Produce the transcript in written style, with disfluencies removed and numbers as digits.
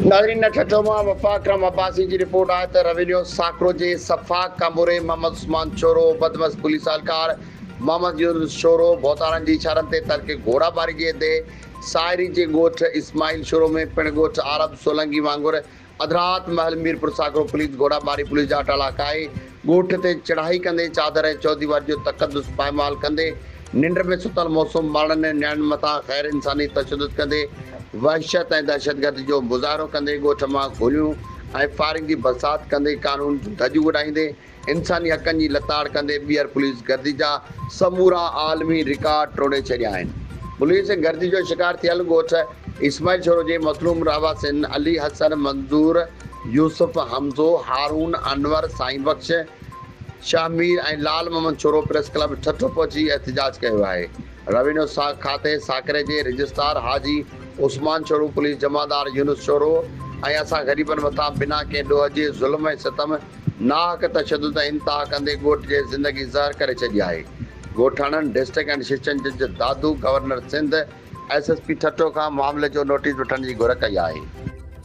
नाज़रीन ठठो मां वफ़ा अकरम अब्बासी जी रिपोर्ट आहे त रेवेन्यू साकरो जे सफ़ा कामोरे मोहम्मद उस्मान छोरो बदमस पुलिस एहलकार मोहम्मद यूनुस छोरो भोतारनि जी इशारनि ते तड़के घोड़ाबारी जे हंधि सायरी जे ॻोठ इस्माइल छोरो में पिणु ॻोठ आरब सोलंगी वांगुरु अधरात महल मीरपुर साकरो पुलिस घोड़ाबारी पुलिस जा अटाला खाए ॻोठ ते चढ़ाई कंदे चादर ऐं चौदीवार जो तक़दुस पायमाल कंदे निंड में सुतल मौसम माण्हुनि ऐं न्याणियुनि मथां ख़ैर इंसानी तशदुद कंदे वहशत ऐं दहशतगर्दी जो मुज़ाहिरो कंदे ॻोठ मां गोलियूं ऐं फायरिंग जी बरसाति कंदे कानून जूं धजियूं उॾाईंदे इंसानी हक़नि जी लताड़ कंदे ॿीहर पुलिस गर्दी जा समूरा आलमी रिकॉर्ड टोड़े छॾिया आहिनि। पुलिस गर्दी जो शिकार थियल ॻोठ इस्माइल छोरो जे मज़लूम रहवासिन अली हसन मंज़ूर यूसुफ हमज़ो हारून अनवर साईं बख्श शाहमीर ऐं लाल मोहम्मद छोरो प्रेस क्लब ठठो पहुची एहतिजाज कयो आहे। रेवेन्यू खाते साकरे जे रजिस्ट्रार हाजी उस्मान छोरो पुलिस जमादार यूनुस छोरो ऐं असां ग़रीबनि मथां बिना कंहिं ॾोह जे ज़ुल्म ऐं सितम नाहक तशदुद ऐं इंतिहा कंदे ॻोठ जे ज़िंदगी ज़हर करे छॾी आहे। ॻोठाणनि डिस्ट्रिक्ट एंड सेशन जज दादू गवर्नर सिंध SSP ठठो खां मामले जो नोटिस वठण जी घुर कई आहे।